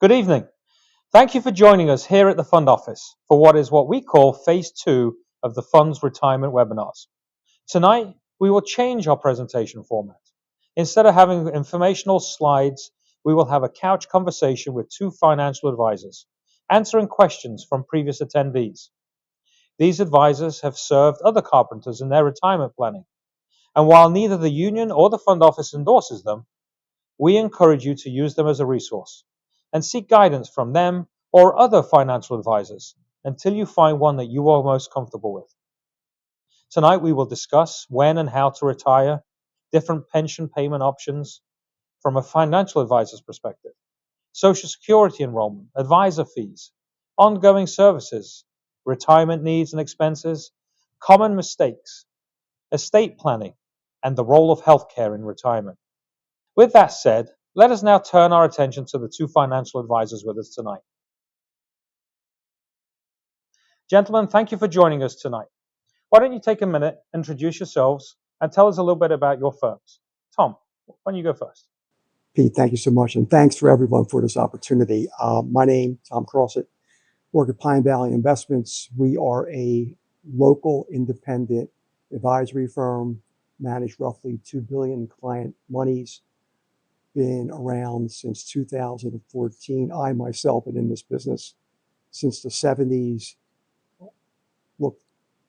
Good evening. Thank you for joining us here at the Fund Office for what we call Phase 2 of the Fund's retirement webinars. Tonight, we will change our presentation format. Instead of having informational slides, we will have a couch conversation with two financial advisors, answering questions from previous attendees. These advisors have served other carpenters in their retirement planning, and while neither the union or the Fund Office endorses them, we encourage you to use them as a resource and seek guidance from them or other financial advisors until you find one that you are most comfortable with. Tonight, we will discuss when and how to retire, different pension payment options from a financial advisor's perspective, Social Security enrollment, advisor fees, ongoing services, retirement needs and expenses, common mistakes, estate planning, and the role of healthcare in retirement. With that said, let us now turn our attention to the two financial advisors with us tonight. Gentlemen, thank you for joining us tonight. Why don't you take a minute, introduce yourselves, and tell us a little bit about your firms. Tom, why don't you go first? Pete, thank you so much, and thanks for everyone for this opportunity. My name, Tom Crossett, work at Pine Valley Investments. We are a local independent advisory firm, manage roughly $2 billion in client monies, been around since 2014. I myself been in this business since the 70s.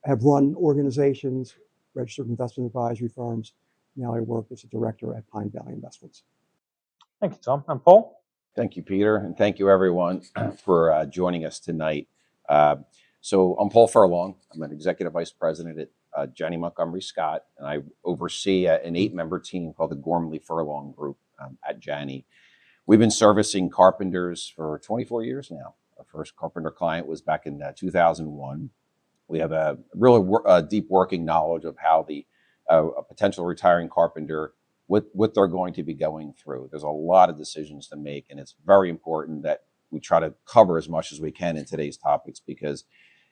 Have run organizations, registered investment advisory firms. Now I work as a director at Pine Valley Investments. Thank you, Tom. And Paul? Thank you, Peter, and thank you, everyone, for joining us tonight. So I'm Paul Furlong. I'm an executive vice president at Janney, Montgomery, Scott, and I oversee an 8-member team called the Gormley Furlong Group at Janney. We've been servicing carpenters for 24 years now. Our first carpenter client was back in 2001. We have a really deep working knowledge of how a potential retiring carpenter, what they're going to be going through. There's a lot of decisions to make, and it's very important that we try to cover as much as we can in today's topics, because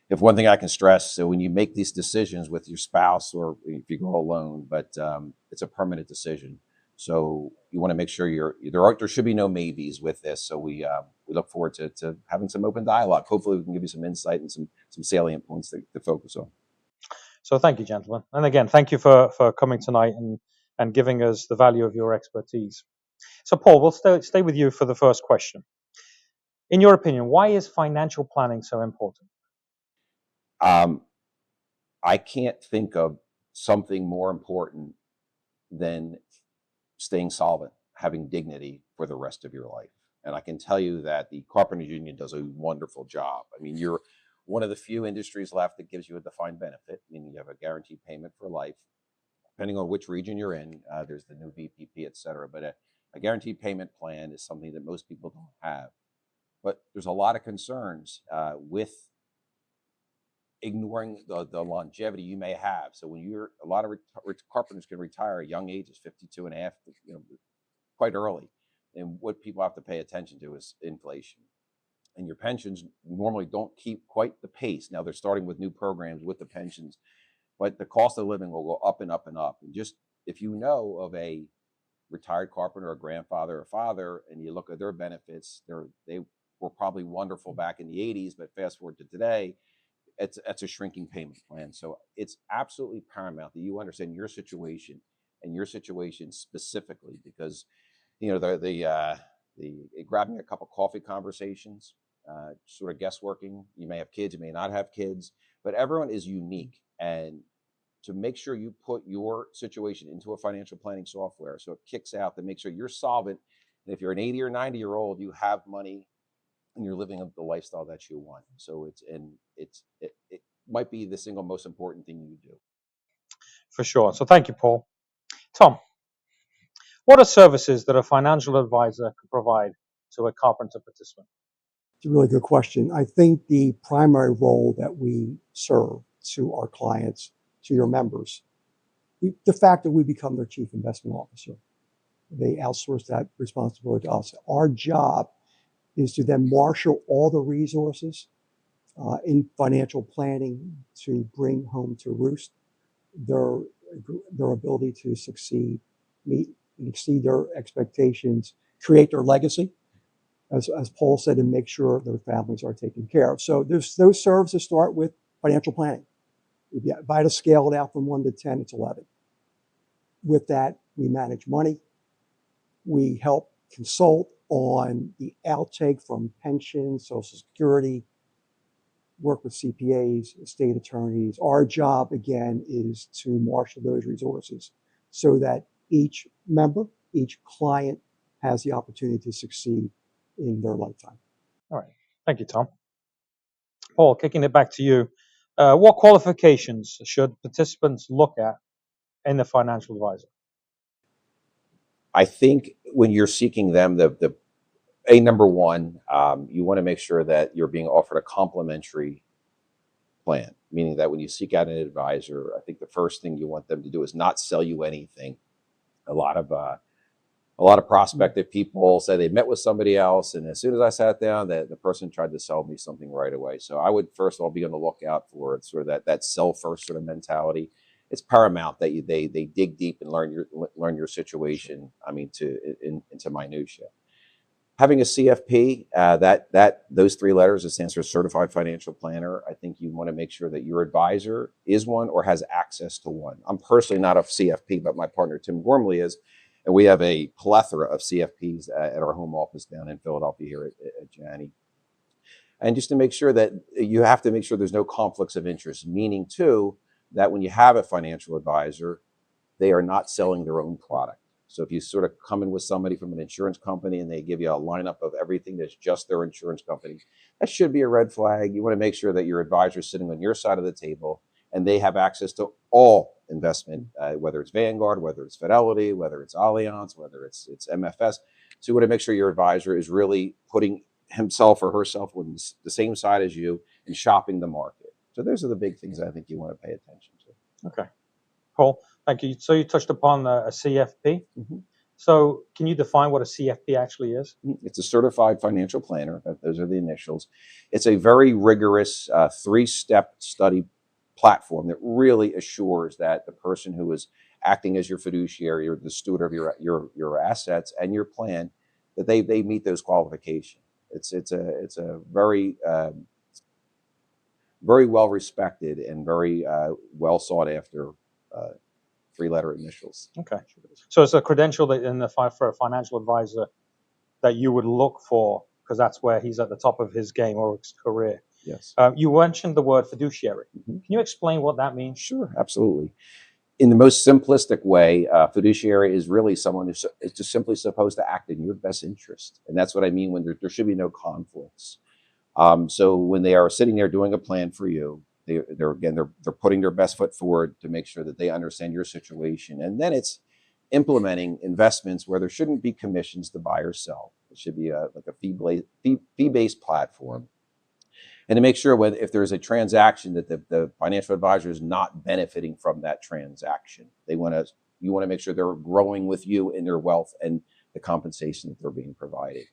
if one thing I can stress, so when you make these decisions with your spouse or if you go alone, but it's a permanent decision. So you want to make sure there should be no maybes with this. So we look forward to having some open dialogue. Hopefully we can give you some insight and some salient points to focus on. So thank you, gentlemen. And again, thank you for coming tonight and giving us the value of your expertise. So Paul, we'll stay with you for the first question. In your opinion, why is financial planning so important? I can't think of something more important than staying solvent, having dignity for the rest of your life. And I can tell you that the Carpenters Union does a wonderful job. I mean, you're one of the few industries left that gives you a defined benefit, meaning you have a guaranteed payment for life. Depending on which region you're in, there's the new VPP, et cetera. But a guaranteed payment plan is something that most people don't have. But there's a lot of concerns with ignoring the longevity you may have. So when a lot of carpenters can retire at young ages, 52 and a half, quite early. And what people have to pay attention to is inflation. And your pensions normally don't keep quite the pace. Now they're starting with new programs with the pensions, but the cost of living will go up and up and up. And just if you know of a retired carpenter, a grandfather or father, and you look at their benefits, they were probably wonderful back in the 80s, but fast forward to today, it's a shrinking payment plan. So it's absolutely paramount that you understand your situation and your situation specifically, because the grabbing a cup of coffee conversations, sort of guessworking. You may have kids, you may not have kids, but everyone is unique. And to make sure you put your situation into a financial planning software so it kicks out to make sure you're solvent. And if you're an 80 or 90-year-old, you have money and you're living the lifestyle that you want. So it might be the single most important thing you do. For sure. So thank you, Paul. Tom, what are services that a financial advisor can provide to a carpenter participant? It's a really good question. I think the primary role that we serve to our clients, to your members, the fact that we become their chief investment officer, they outsource that responsibility to us. Our job is to then marshal all the resources in financial planning to bring home to roost their ability to succeed, meet and exceed their expectations, create their legacy, as Paul said, and make sure their families are taken care of. So those services start with financial planning. If I had to scale it out from 1 to 10, it's 11. With that, we manage money. We help consult on the outtake from pensions, Social Security, work with CPAs, estate attorneys. Our job, again, is to marshal those resources so that each member, each client has the opportunity to succeed in their lifetime. All right. Thank you, Tom. Paul, kicking it back to you. What qualifications should participants look at in the financial advisor? I think when you're seeking them, the number one, you want to make sure that you're being offered a complimentary plan, meaning that when you seek out an advisor, I think the first thing you want them to do is not sell you anything. A lot of prospective people say they met with somebody else, and as soon as I sat down, the person tried to sell me something right away. So I would first of all be on the lookout for sort of that sell first sort of mentality. It's paramount that they dig deep and learn your situation. I mean, into minutia. Having a CFP, those 3 letters, it stands for Certified Financial Planner. I think you want to make sure that your advisor is one or has access to one. I'm personally not a CFP, but my partner Tim Gormley is, and we have a plethora of CFPs at our home office down in Philadelphia here at Janney. And just to make sure that you have to make sure there's no conflicts of interest, meaning too that when you have a financial advisor, they are not selling their own product. So if you sort of come in with somebody from an insurance company and they give you a lineup of everything that's just their insurance company, that should be a red flag. You want to make sure that your advisor is sitting on your side of the table and they have access to all investment, whether it's Vanguard, whether it's Fidelity, whether it's Allianz, whether it's MFS. So you want to make sure your advisor is really putting himself or herself on the same side as you and shopping the market. So those are the big things I think you want to pay attention to. Okay. Paul, thank you. So you touched upon a CFP. Mm-hmm. So can you define what a CFP actually is? It's a Certified Financial Planner. Those are the initials. It's a very rigorous 3-step study platform that really assures that the person who is acting as your fiduciary or the steward of your assets and your plan, that they meet those qualifications. It's a very very well respected and very well sought after 3-letter initials. Okay. So it's a credential that for a financial advisor that you would look for because that's where he's at the top of his game or his career. Yes. You mentioned the word fiduciary. Mm-hmm. Can you explain what that means? Sure, absolutely. In the most simplistic way, fiduciary is really someone who's just simply supposed to act in your best interest. And that's what I mean when there should be no conflicts. So when they are sitting there doing a plan for you, they're putting their best foot forward to make sure that they understand your situation. And then it's implementing investments where there shouldn't be commissions to buy or sell. It should be like a fee-based platform. And to make sure if there's a transaction that the financial advisor is not benefiting from that transaction. You want to make sure they're growing with you in their wealth and the compensation that they're being provided.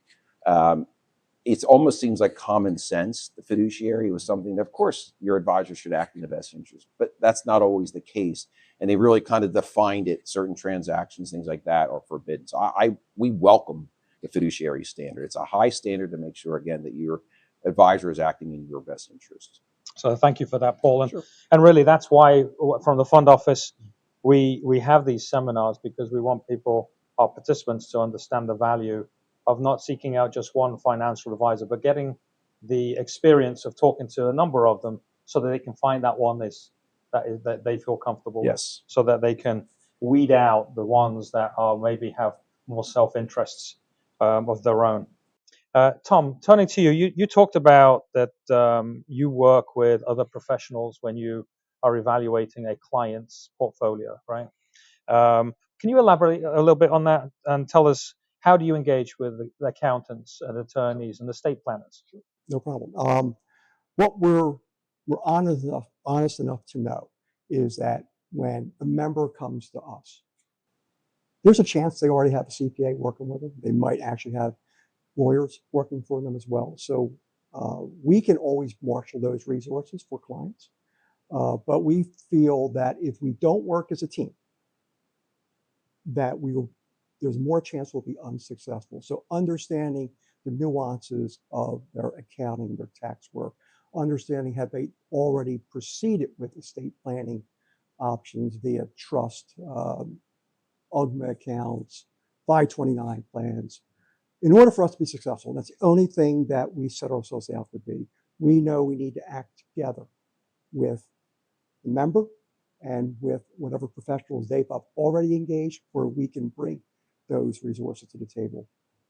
It almost seems like common sense. The fiduciary was something that, of course, your advisor should act in the best interest, but that's not always the case. And they really kind of defined it. Certain transactions, things like that, are forbidden. So we welcome the fiduciary standard. It's a high standard to make sure, again, that your advisor is acting in your best interest. So thank you for that, Paul. And, Sure. and really, that's why from the fund office, we have these seminars because we want our participants to understand the value of not seeking out just one financial advisor, but getting the experience of talking to a number of them so that they can find that one that they feel comfortable with, so that they can weed out the ones that maybe have more self-interests of their own. Tom, turning to you, you talked about that you work with other professionals when you are evaluating a client's portfolio, right? Can you elaborate a little bit on that and tell us how do you engage with the accountants and attorneys and estate planners? No problem. What we're honest enough to know is that when a member comes to us, there's a chance they already have a CPA working with them. They might actually have lawyers working for them as well. So we can always marshal those resources for clients. But we feel that if we don't work as a team, that there's more chance we'll be unsuccessful. So understanding the nuances of their accounting, their tax work, understanding have they already proceeded with estate planning options via trust, UGMA accounts, 529 plans. In order for us to be successful, and that's the only thing that we set ourselves out to be, we know we need to act together with the member and with whatever professionals they've already engaged, where we can bring those resources to the table.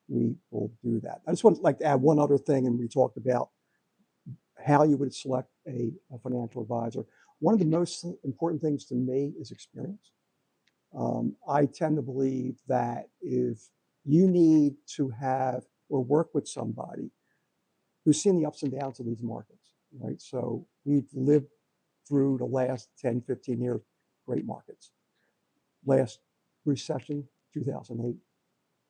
We will do that. I just want to like to add one other thing, and we talked about how you would select a financial advisor. One of the most important things to me is experience. I tend to believe that if you need to have or work with somebody who's seen the ups and downs of these markets, right? So we've lived through the last 10, 15 years, great markets. Last recession, 2008.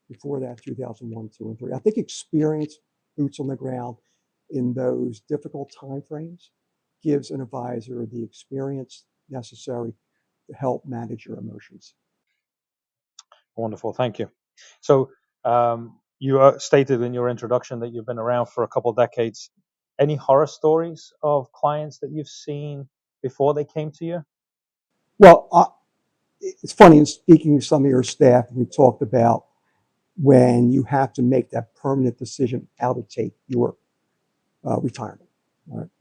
Before that, 2001, 2, and 3. I think experience, boots on the ground in those difficult timeframes gives an advisor the experience necessary to help manage your emotions. Wonderful, thank you. So you stated in your introduction that you've been around for a couple of decades. Any horror stories of clients that you've seen before they came to you? Well, it's funny, in speaking to some of your staff, we talked about when you have to make that permanent decision how to take your retirement.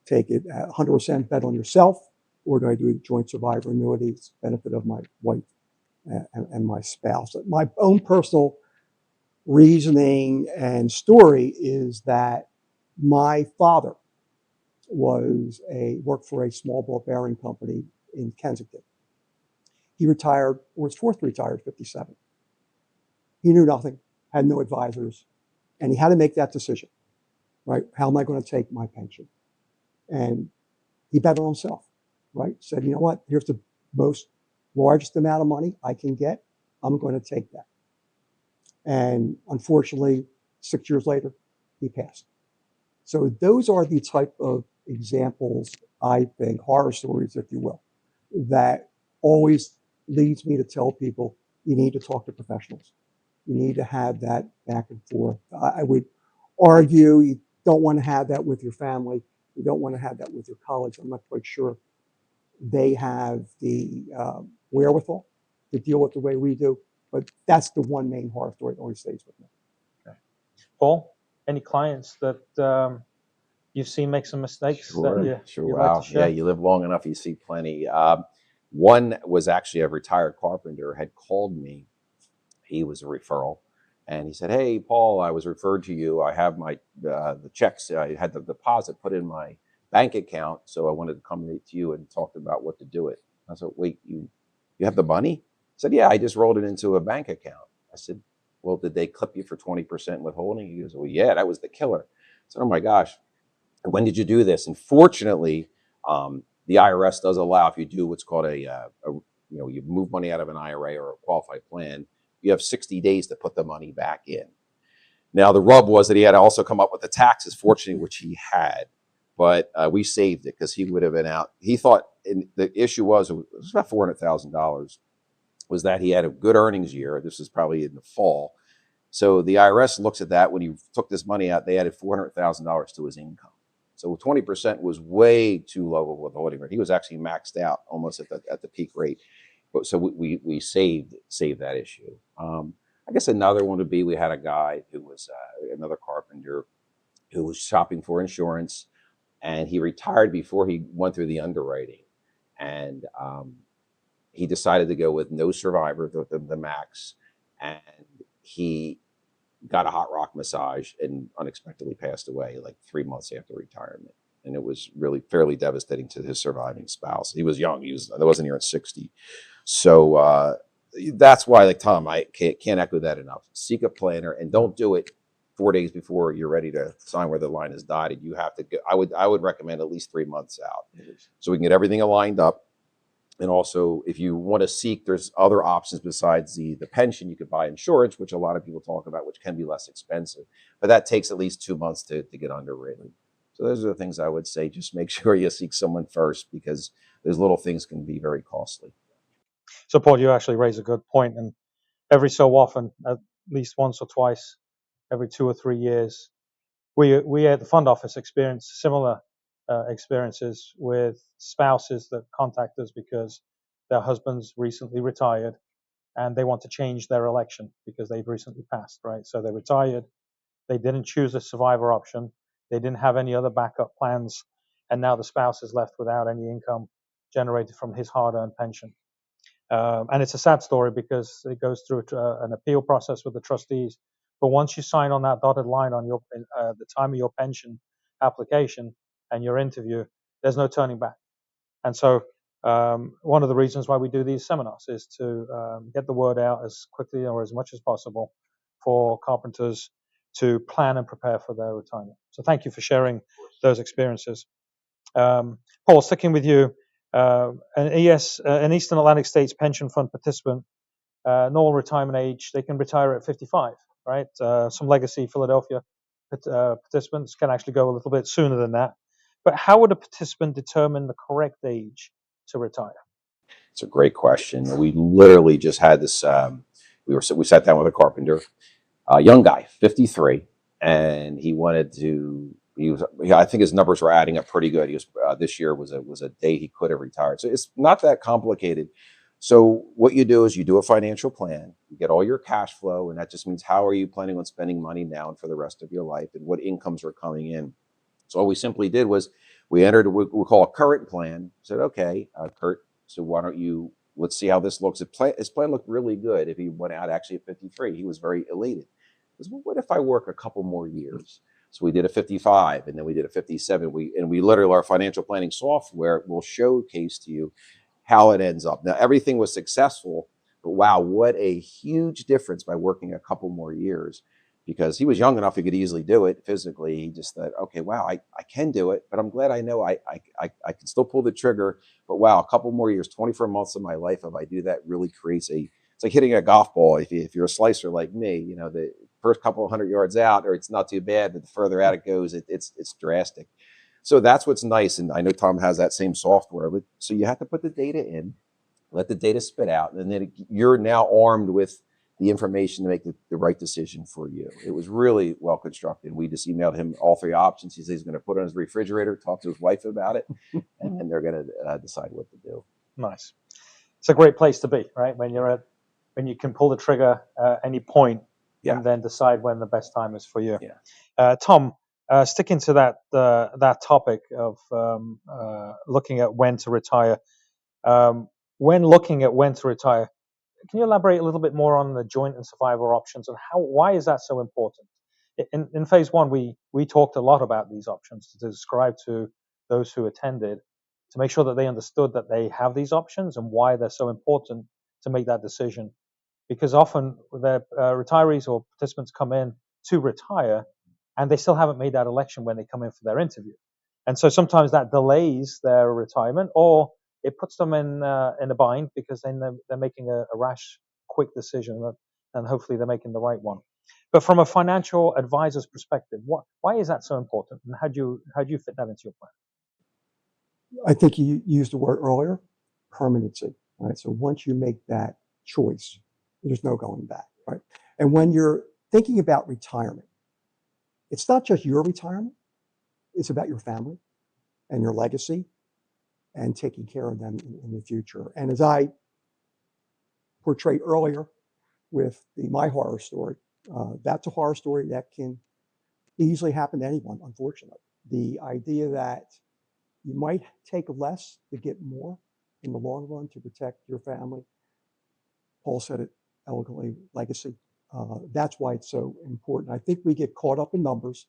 Take it 100% bet on yourself, or do I do a joint survivor annuity? It's the benefit of my wife and my spouse. My own personal reasoning and story is that my father worked for a small ball bearing company in Kensington. He retired, or was forced to retire at 57. He knew nothing, had no advisors, and he had to make that decision, right? How am I going to take my pension? And he bet on himself, right? Said, you know what? Here's the largest amount of money I can get. I'm going to take that. And unfortunately, 6 years later, he passed. So those are the type of examples, I think, horror stories, if you will, that always leads me to tell people you need to talk to professionals. You need to have that back and forth. I would argue you don't want to have that with your family. You don't want to have that with your colleagues. I'm not quite sure they have the wherewithal to deal with the way we do. But that's the one main horror story that always stays with me. Okay. Paul, any clients that you've seen make some mistakes that Sure. you'd Wow. like to share? Yeah, you live long enough, you see plenty. One was actually a retired carpenter had called me. He was a referral, and he said, "Hey, Paul, I was referred to you. I have my the checks. I had the deposit put in my bank account, so I wanted to come to you and talk about what to do with." I said, "Wait, you have the money?" He said, "Yeah, I just rolled it into a bank account." I said, "Well, did they clip you for 20% withholding?" He goes, "Well, yeah, that was the killer." I said, "Oh my gosh, when did you do this?" And fortunately, the IRS does allow, if you do what's called you move money out of an IRA or a qualified plan, you have 60 days to put the money back in. Now, the rub was that he had to also come up with the taxes, fortunately, which he had, but we saved it because he would have been out. He thought, and the issue was, it was about $400,000, was that he had a good earnings year. This is probably in the fall. So the IRS looks at that. When he took this money out, they added $400,000 to his income. So 20% was way too low of a withholding rate. He was actually maxed out almost at the peak rate. But so we saved that issue. I guess another one would be, we had a guy who was another carpenter who was shopping for insurance, and he retired before he went through the underwriting, and he decided to go with no survivor, the max, and he got a hot rock massage and unexpectedly passed away like 3 months after retirement. And it was really fairly devastating to his surviving spouse. He was young. He wasn't even 60. So that's why, like Tom, I can't echo that enough. Seek a planner, and don't do it 4 days before you're ready to sign where the line is dotted. You have to go. I would recommend at least 3 months out, so we can get everything aligned up. And also, if you want to seek, there's other options besides the pension. You could buy insurance, which a lot of people talk about, which can be less expensive, but that takes at least 2 months to get underwritten. So those are the things I would say. Just make sure you seek someone first, because those little things can be very costly. So, Paul, you actually raise a good point, and every so often, at least once or twice, every 2 or 3 years, we at the fund office experience similar experiences with spouses that contact us because their husbands recently retired and they want to change their election because they've recently passed, right? So they retired, they didn't choose a survivor option, they didn't have any other backup plans, and now the spouse is left without any income generated from his hard-earned pension. And it's a sad story because it goes through an appeal process with the trustees. But once you sign on that dotted line on your the time of your pension application and your interview, there's no turning back. And so one of the reasons why we do these seminars is to get the word out as quickly or as much as possible for carpenters to plan and prepare for their retirement. So thank you for sharing those experiences. Paul, sticking with you, an Eastern Atlantic States pension fund participant, normal retirement age, they can retire at 55, right? Some legacy Philadelphia participants can actually go a little bit sooner than that. But how would a participant determine the correct age to retire? It's a great question. We literally just had this. We sat down with a carpenter, a young guy, 53, and he wanted to. I think his numbers were adding up pretty good. He was this year was a day he could have retired. So it's not that complicated. So what you do is you do a financial plan. You get all your cash flow, and that just means how are you planning on spending money now and for the rest of your life, and what incomes are coming in. So all we simply did was we entered what we call a current plan. Said, okay, Kurt, so why don't you, let's see how this looks. His plan looked really good if he went out actually at 53. He was very elated. He goes, well, what if I work a couple more years? So we did a 55 and then we did a 57. We literally, our financial planning software will showcase to you how it ends up. Now, everything was successful, but wow, what a huge difference by working a couple more years. Because he was young enough, he could easily do it physically. He just thought, okay, wow, I can do it, but I'm glad I know I can still pull the trigger. But wow, a couple more years, 24 months of my life, if I do that, really creates it's like hitting a golf ball. If you're a slicer like me, you know, the first couple of 100 yards out, or it's not too bad, but the further out it goes, it's drastic. So that's what's nice. And I know Tom has that same software, but so you have to put the data in, let the data spit out, and then you're now armed with the information to make the right decision for you. It was really well constructed. We just emailed him all three options. He says he's going to put it on his refrigerator, talk to his wife about it, and then they're going to decide what to do. Nice. It's a great place to be, right? When you can pull the trigger at any point and then decide when the best time is for you. Yeah. Tom, sticking to that topic of looking at when to retire. When looking at when to retire, can you elaborate a little bit more on the joint and survivor options and why is that so important? In phase one, we talked a lot about these options to describe to those who attended to make sure that they understood that they have these options and why they're so important to make that decision. Because often the retirees or participants come in to retire and they still haven't made that election when they come in for their interview. And so sometimes that delays their retirement or it puts them in a bind because then they're making a rash, quick decision, and hopefully they're making the right one. But from a financial advisor's perspective, why is that so important, and how do you fit that into your plan? I think you used the word earlier, permanency, right? So once you make that choice, there's no going back, right? And when you're thinking about retirement, it's not just your retirement, it's about your family and your legacy and taking care of them in the future. And as I portrayed earlier with my horror story, that's a horror story that can easily happen to anyone, unfortunately. The idea that you might take less to get more in the long run to protect your family. Paul said it eloquently, legacy. That's why it's so important. I think we get caught up in numbers.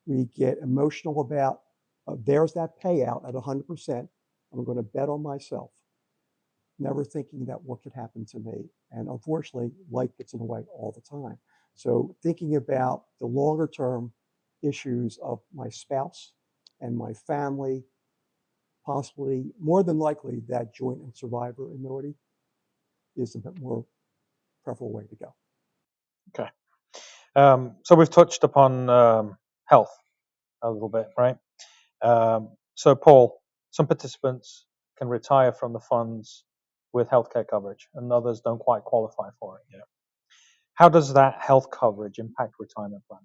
We get emotional about, there's that payout at 100%. I'm going to bet on myself, never thinking that what could happen to me. And unfortunately, life gets in the way all the time. So thinking about the longer term issues of my spouse and my family, possibly more than likely that joint and survivor annuity is a bit more preferable way to go. Okay. So we've touched upon health a little bit, right? So Paul, some participants can retire from the funds with healthcare coverage and others don't quite qualify for it yet. How does that health coverage impact retirement plan?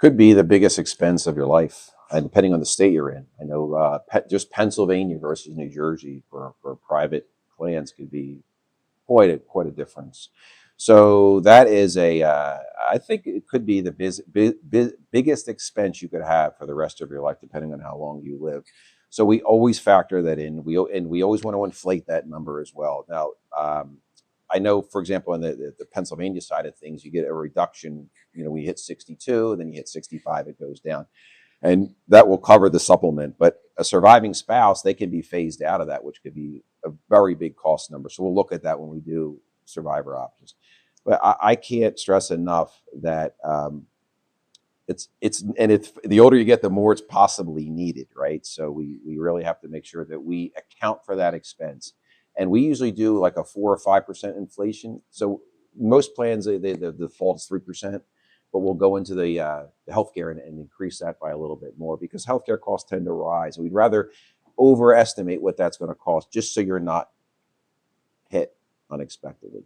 Could be the biggest expense of your life, and depending on the state you're in. I know just Pennsylvania versus New Jersey for private plans could be quite a difference. So that is I think it could be the biggest expense you could have for the rest of your life, depending on how long you live. So we always factor that in. We always want to inflate that number as well. Now, I know, for example, on the Pennsylvania side of things, you get a reduction. You know, we hit 62, then you hit 65, it goes down, and that will cover the supplement. But a surviving spouse, they can be phased out of that, which could be a very big cost number. So we'll look at that when we do survivor options. But I can't stress enough that it's the older you get, the more it's possibly needed, right? So we really have to make sure that we account for that expense. And we usually do like a 4 or 5% inflation. So most plans, the default is 3%, but we'll go into the healthcare and increase that by a little bit more, because healthcare costs tend to rise. We'd rather overestimate what that's going to cost, just so you're not hit unexpectedly.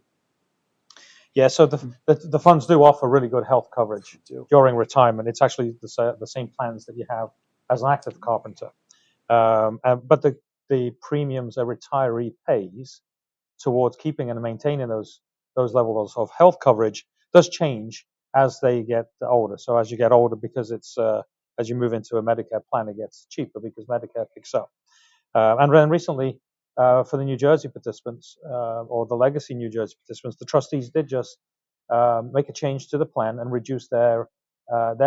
Yeah, so the funds do offer really good health coverage during retirement. It's actually the same plans that you have as an active carpenter. But the premiums a retiree pays towards keeping and maintaining those levels of health coverage does change as they get older. So as you get older, because it's as you move into a Medicare plan, it gets cheaper because Medicare picks up. And then recently, for the New Jersey participants or the legacy New Jersey participants, the trustees did just make a change to the plan and reduce their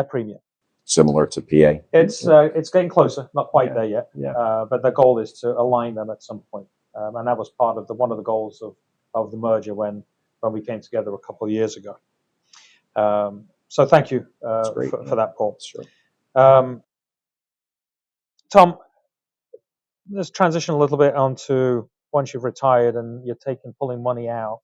premium. Similar to PA. It's getting closer, not quite there yet. Yeah. But the goal is to align them at some point, and that was part of one of the goals of the merger when we came together a couple of years ago. So thank you for that, Paul. Sure. Tom, let's transition a little bit onto once you've retired and you're pulling money out.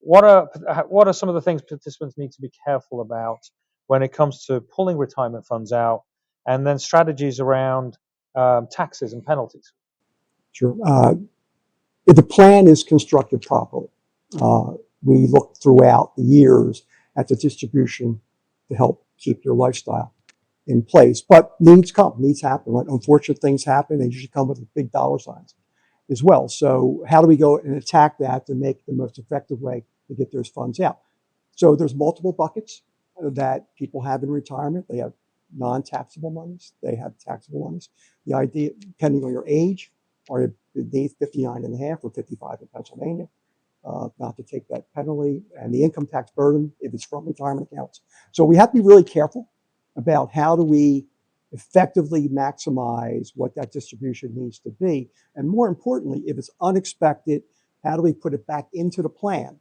What are some of the things participants need to be careful about when it comes to pulling retirement funds out, and then strategies around taxes and penalties? Sure. If the plan is constructed properly, we look throughout the years at the distribution to help keep your lifestyle in place. But needs happen. Right? Unfortunate things happen. They usually come with big dollar signs as well. So how do we go and attack that to make the most effective way to get those funds out? So there's multiple buckets that people have in retirement. They have non-taxable monies. They have taxable monies. The idea, depending on your age, are you beneath 59 and a half or 55 in Pennsylvania, not to take that penalty, and the income tax burden if it's from retirement accounts. So we have to be really careful about how do we effectively maximize what that distribution needs to be. And more importantly, if it's unexpected, how do we put it back into the plan?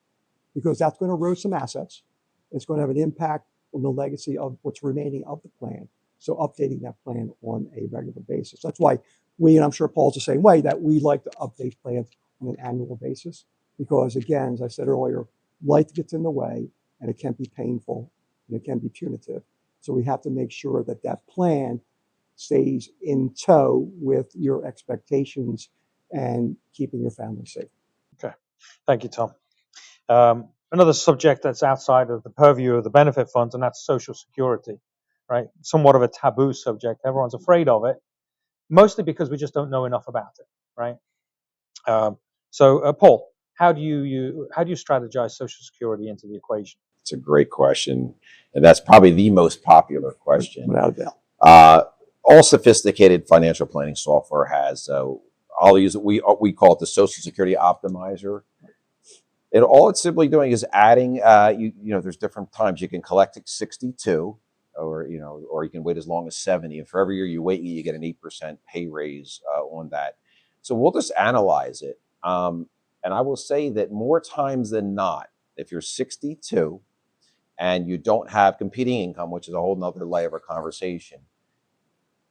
Because that's going to erode some assets. It's going to have an impact on the legacy of what's remaining of the plan. So updating that plan on a regular basis. That's why and I'm sure Paul's the same way, that we like to update plans on an annual basis. Because again, as I said earlier, life gets in the way, and it can be painful, and it can be punitive. So we have to make sure that that plan stays in tow with your expectations and keeping your family safe. Okay, thank you, Tom. Another subject that's outside of the purview of the benefit funds, and that's Social Security, right? Somewhat of a taboo subject. Everyone's afraid of it, mostly because we just don't know enough about it, right? So, Paul, how do you strategize Social Security into the equation? It's a great question, and that's probably the most popular question. Without a doubt. All sophisticated financial planning software has. I'll use it. We call it the Social Security Optimizer. All it's simply doing is adding. There's different times you can collect at 62, or you can wait as long as 70. And for every year you wait, you get an 8% pay raise on that. So we'll just analyze it. And I will say that more times than not, if you're 62 and you don't have competing income, which is a whole nother layer of a conversation,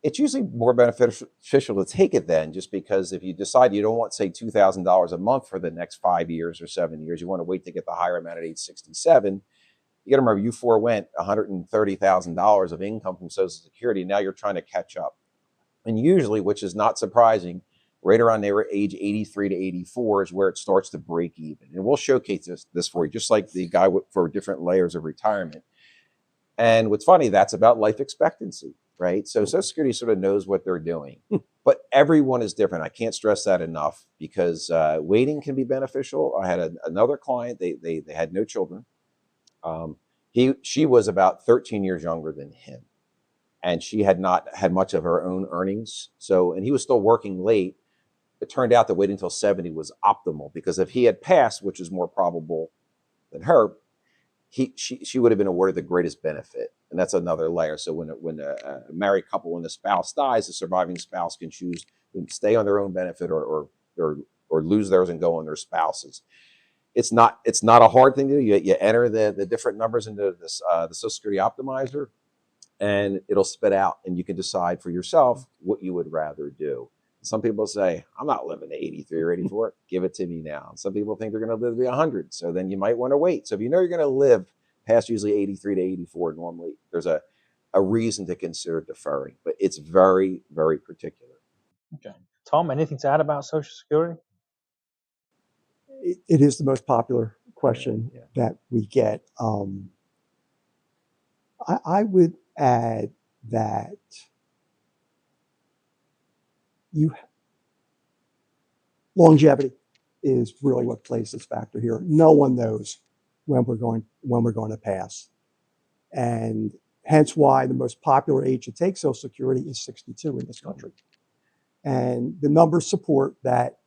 it's usually more beneficial to take it then, just because if you decide you don't want, say, $2,000 a month for the next 5 years or 7 years, you want to wait to get the higher amount at age 67, you got to remember you forewent $130,000 of income from Social Security, and now you're trying to catch up. And usually, which is not surprising, right around there, age 83 to 84 is where it starts to break even. And we'll showcase this for you, just like the guy for different layers of retirement. And what's funny, that's about life expectancy, right? So Social Security sort of knows what they're doing, but everyone is different. I can't stress that enough, because waiting can be beneficial. I had another client, they had no children. She was about 13 years younger than him, and she had not had much of her own earnings. So, and he was still working late. It turned out that waiting until 70 was optimal, because if he had passed, which is more probable than her, she would have been awarded the greatest benefit. And that's another layer. So when a married couple, when the spouse dies, the surviving spouse can choose to stay on their own benefit or lose theirs and go on their spouse's. It's not a hard thing to do. You enter the different numbers into this the Social Security optimizer, and it'll spit out, and you can decide for yourself what you would rather do. Some people say, I'm not living to 83 or 84. Give it to me now. And some people think they're going to live to be 100. So then you might want to wait. So if you know you're going to live past usually 83 to 84 normally, there's a reason to consider deferring. But it's very, very particular. Okay. Tom, anything to add about Social Security? It is the most popular question that we get. I would add that longevity is really what plays this factor here. No one knows when we're going to pass, and hence why the most popular age to take Social Security is 62 in this country. And the numbers support that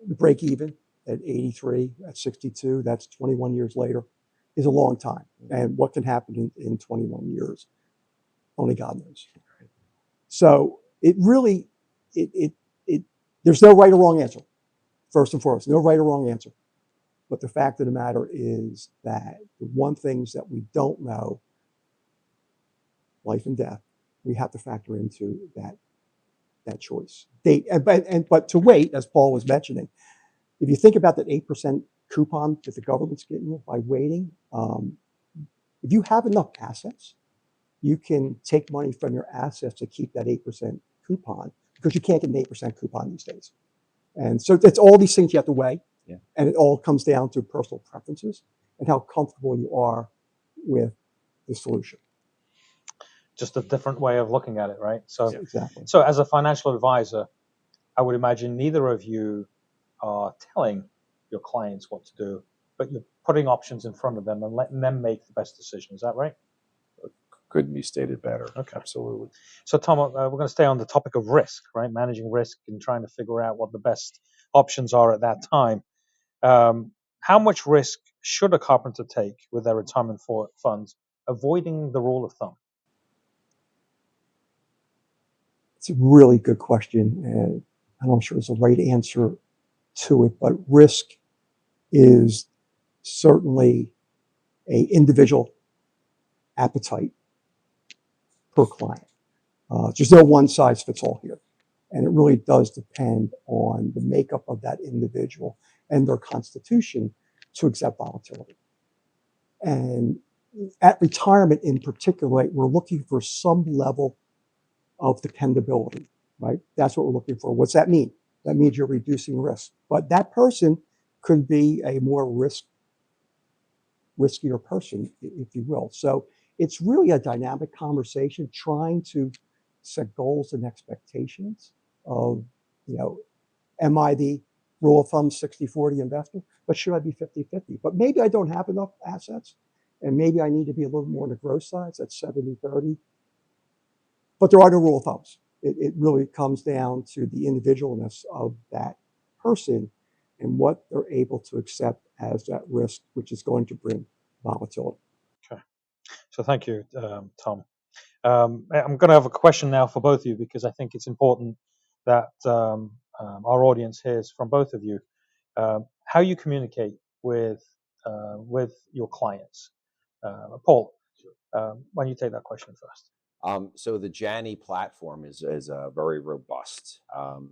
the break even at 83, at 62, that's 21 years later, is a long time. And what can happen in 21 years, only God knows. So it really, there's no right or wrong answer. First and foremost, no right or wrong answer. But the fact of the matter is that the one things that we don't know, life and death, we have to factor into that choice. But to wait, as Paul was mentioning, if you think about that 8% coupon that the government's getting you by waiting, if you have enough assets, you can take money from your assets to keep that 8% coupon, because you can't get an 8% coupon these days. And so it's all these things you have to weigh. Yeah. And it all comes down to personal preferences and how comfortable you are with the solution. Just a different way of looking at it, right? So, Exactly. So as a financial advisor, I would imagine neither of you are telling your clients what to do, but you're putting options in front of them and letting them make the best decision. Is that right? Couldn't be stated better. Okay. Absolutely. So, Tom, we're going to stay on the topic of risk, right? Managing risk and trying to figure out what the best options are at that time. How much risk should a carpenter take with their retirement funds, avoiding the rule of thumb? It's a really good question. And I'm not sure there's a right answer to it, but risk is certainly an individual appetite per client. There's no one size fits all here. And it really does depend on the makeup of that individual and their constitution to accept volatility. And at retirement in particular, we're looking for some level of dependability, right? That's what we're looking for. What's that mean? That means you're reducing risk. But that person could be a more riskier person, if you will. So it's really a dynamic conversation, trying to set goals and expectations of, am I the rule of thumb 60-40 investor? But should I be 50-50? But maybe I don't have enough assets, and maybe I need to be a little more on the growth side. So that's 70-30. But there are no rule of thumbs. It really comes down to the individualness of that person and what they're able to accept as that risk, which is going to bring volatility. Okay. So thank you, Tom. I'm going to have a question now for both of you, because I think it's important that our audience hears from both of you how you communicate with your clients. Paul, why don't you take that question first? So the Janney platform is very robust.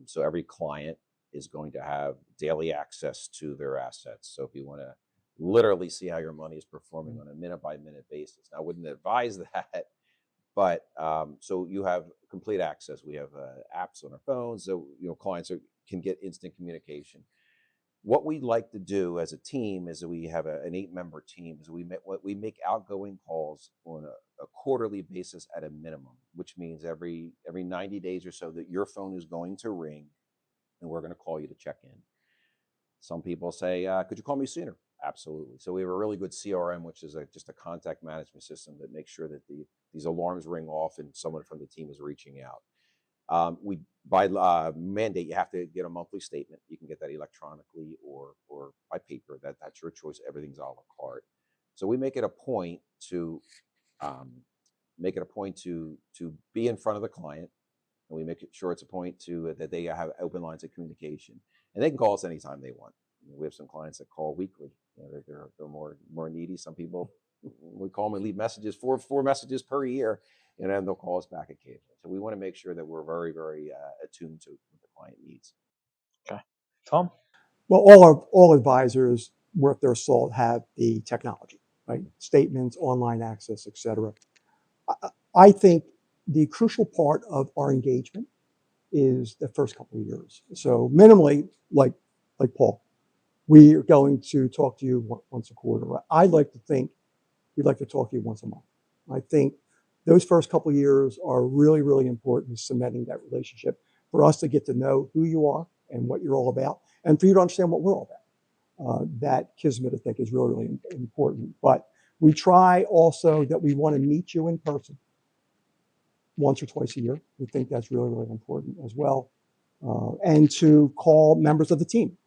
So every client is going to have daily access to their assets. So if you want to literally see how your money is performing on a minute by minute basis, I wouldn't advise that, but so you have complete access. We have apps on our phones, so clients can get instant communication. what we like to do as a team is that we have an 8-member team. Is we make outgoing calls on a quarterly basis at a minimum, which means every 90 days or so that your phone is going to ring, and we're going to call you to check in. Some people say, could you call me sooner? Absolutely. So we have a really good CRM, which is just a contact management system that makes sure that these alarms ring off and someone from the team is reaching out. We by mandate, you have to get a monthly statement. You can get that electronically or by paper. That's your choice. Everything's a la carte. So we make it a point to be in front of the client, and we make sure it's a point to that they have open lines of communication, and they can call us anytime they want. We have some clients that call weekly. They're more needy. Some people, we call them and leave messages, four messages per year, and then they'll call us back occasionally. So we want to make sure that we're very, very attuned to what the client needs. Okay, Tom. Well, all advisors worth their salt have the technology, right? Statements, online access, etc. I think the crucial part of our engagement is the first couple of years. So minimally, like Paul, we are going to talk to you once a quarter. I like to think we'd like to talk to you once a month. I think those first couple of years are really, really important in cementing that relationship for us to get to know who you are and what you're all about, and for you to understand what we're all about. That kismet, I think, is really, really important. But we try also that we want to meet you in person once or twice a year. We think that's really, really important as well. And to call members of the team.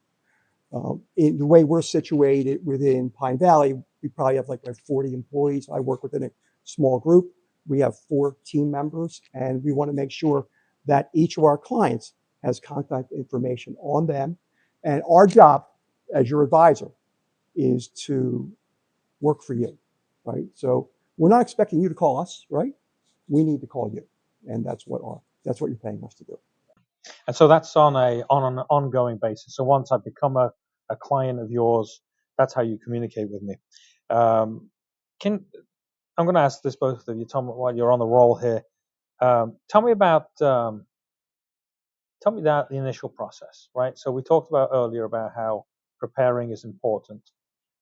In the way we're situated within Pine Valley, we probably have like 40 employees. I work within a small group. We have 4 team members, and we want to make sure that each of our clients has contact information on them. And our job as your advisor is to work for you, right? So we're not expecting you to call us, right? We need to call you, and that's what you're paying us to do. And so that's on an ongoing basis. So once I become a client of yours, that's how you communicate with me. I'm going to ask this both of you, Tom, while you're on the roll here. Tell me the initial process, right? So we talked about earlier about how preparing is important,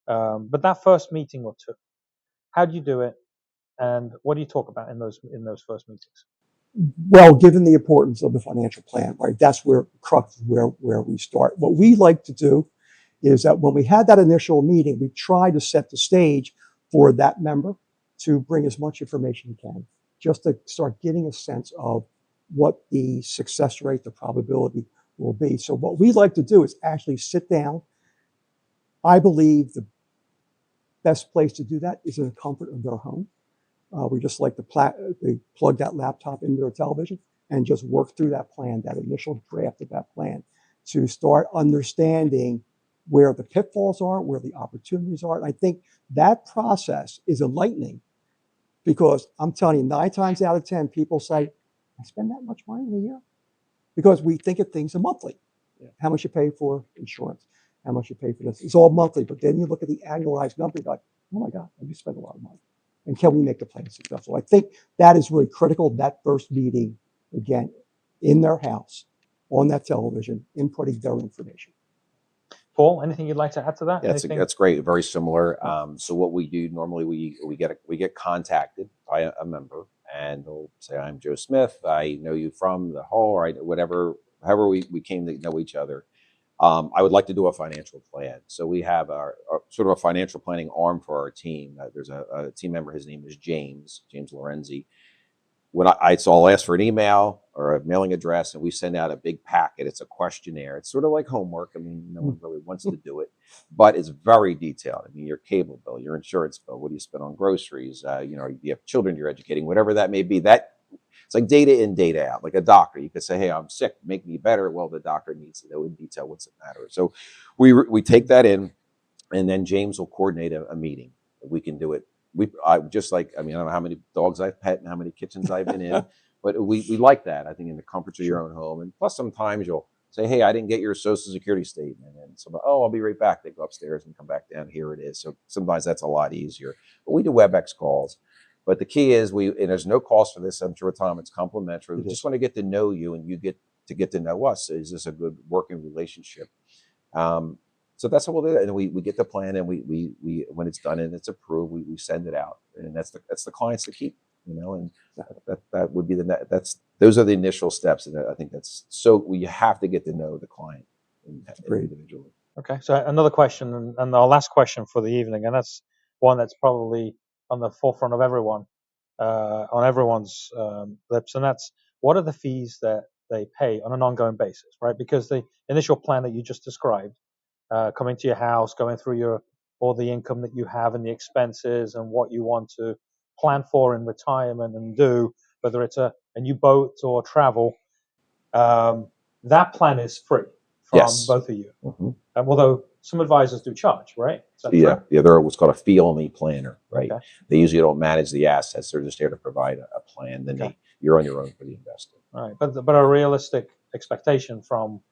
but that first meeting or two, how do you do it, and what do you talk about in those first meetings? Well, given the importance of the financial plan, right? That's where we start. What we like to do is that when we had that initial meeting, we try to set the stage for that member to bring as much information he can, just to start getting a sense of what the success rate, the probability will be. So what we like to do is actually sit down. I believe the best place to do that is in the comfort of their home. We just like to plug that laptop into their television and just work through that plan, that initial draft of that plan, to start understanding where the pitfalls are, where the opportunities are. And I think that process is enlightening, because I'm telling you, 9 times out of 10, people say, I spend that much money in a year? Because we think of things monthly. Yeah. How much you pay for insurance, how much you pay for this. It's all monthly, but then you look at the annualized number, you're like, oh my God, I just spent a lot of money. And can we make the plan successful? I think that is really critical, that first meeting, again, in their house, on that television, inputting their information. Paul, anything you'd like to add to that? Yeah, that's great. Very similar. So what we do normally, we get contacted by a member, and they'll say, "I'm Joe Smith. I know you from the hall, or however we came to know each other. I would like to do a financial plan." So we have our sort of a financial planning arm for our team. There's a team member. His name is James Lorenzi. So I'll ask for an email or a mailing address, and we send out a big packet. It's a questionnaire. It's sort of like homework. I mean, no one really wants to do it, but it's very detailed. I mean, your cable bill, your insurance bill, what do you spend on groceries? You have children you're educating, whatever that may be. It's like data in, data out. Like a doctor, you could say, "Hey, I'm sick. Make me better." Well, the doctor needs to know in detail what's the matter. So we take that in, and then James will coordinate a meeting. We can do it. I don't know how many dogs I've pet and how many kitchens I've been in, but we like that. I think in the comforts of your own home. And plus, sometimes you'll say, "Hey, I didn't get your Social Security statement," and somebody, "Oh, I'll be right back." They go upstairs and come back down. Here it is. So sometimes that's a lot easier. But we do WebEx calls. But the key is and there's no cost for this. I'm sure, Tom, it's complimentary. We just want to get to know you, and you get to know us. Is this a good working relationship? So that's how we'll do it. And we get the plan, and we when it's done and it's approved, we send it out, and that's the clients to keep, and that would be those are the initial steps, and I think that's so we have to get to know the client individually. Okay, so another question, and our last question for the evening, and that's one that's probably on the forefront of on everyone's lips, and that's what are the fees that they pay on an ongoing basis, right? Because the initial plan that you just described, coming to your house, going through all the income that you have and the expenses and what you want to plan for in retirement and do, whether it's a new boat or travel, that plan is free from Yes. both of you. Although some advisors do charge, right? Is that Yeah, true? yeah, they're what's called a fee-only planner, right? Okay. They usually don't manage the assets; they're just there to provide a plan. Then you're on your own for the investing. All right, but a realistic expectation from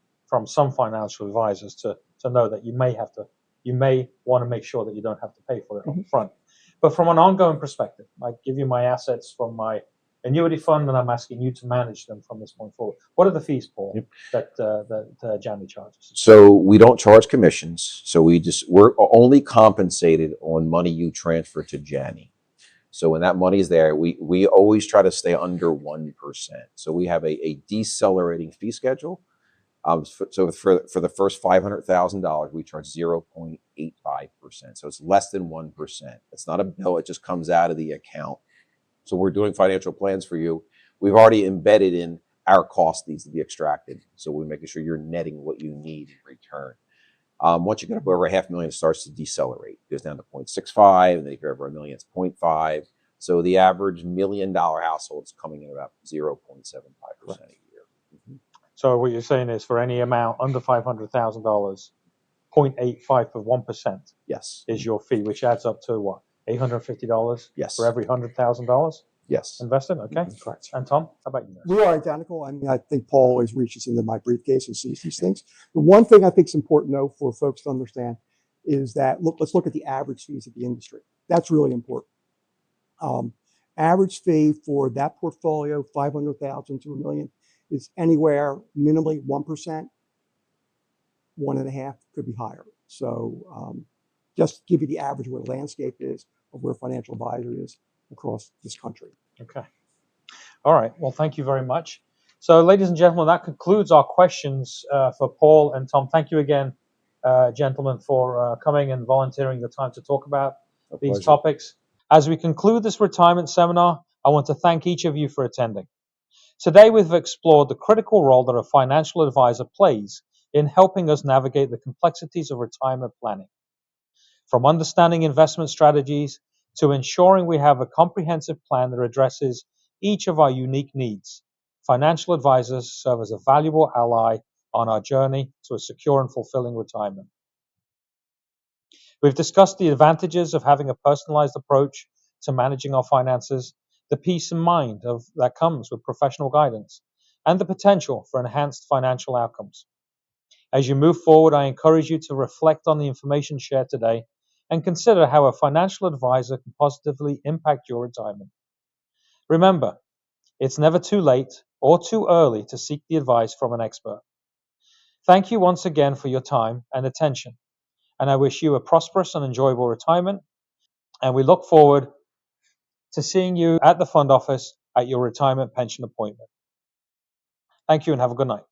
some financial advisors to know that you may want to make sure that you don't have to pay for it up front. But from an ongoing perspective, I give you my assets from my annuity fund, and I'm asking you to manage them from this point forward. What are the fees, Paul, that Janney charges? So we don't charge commissions. So we're only compensated on money you transfer to Janney. So when that money is there, we always try to stay under 1%. So we have a decelerating fee schedule. So for the first $500,000, we charge 0.85%. So it's less than 1%. It's not a bill; it just comes out of the account. So we're doing financial plans for you. We've already embedded in our cost needs to be extracted. So we're making sure you're netting what you need in return. Once you get up over $500,000, it starts to decelerate. It goes down to 0.65, and then if you're over $1 million, it's 0.5. So the average $1 million household is coming in about 0.75% a year. So what you're saying is for any amount under $500,000, 0.85 of 1%. Yes. Is your fee, which adds up to what? $850. Yes. For every $100,000. Yes. Invested. Okay. Correct. And Tom, how about you? We are identical. I mean, I think Paul always reaches into my briefcase and sees these things. The one thing I think is important, though, for folks to understand is that let's look at the average fees of the industry. That's really important. Average fee for that portfolio, 500,000 to $1 million, is anywhere minimally 1%, 1.5%, could be higher. So just to give you the average where the landscape is of where financial advisor is across this country. Okay. All right. Well, thank you very much. So, ladies and gentlemen, that concludes our questions for Paul and Tom. Thank you again, gentlemen, for coming and volunteering the time to talk about these topics. As we conclude this retirement seminar, I want to thank each of you for attending. Today, we've explored the critical role that a financial advisor plays in helping us navigate the complexities of retirement planning. From understanding investment strategies to ensuring we have a comprehensive plan that addresses each of our unique needs, financial advisors serve as a valuable ally on our journey to a secure and fulfilling retirement. We've discussed the advantages of having a personalized approach to managing our finances, the peace of mind that comes with professional guidance, and the potential for enhanced financial outcomes. As you move forward, I encourage you to reflect on the information shared today and consider how a financial advisor can positively impact your retirement. Remember, it's never too late or too early to seek the advice from an expert. Thank you once again for your time and attention, and I wish you a prosperous and enjoyable retirement, and we look forward to seeing you at the fund office at your retirement pension appointment. Thank you and have a good night.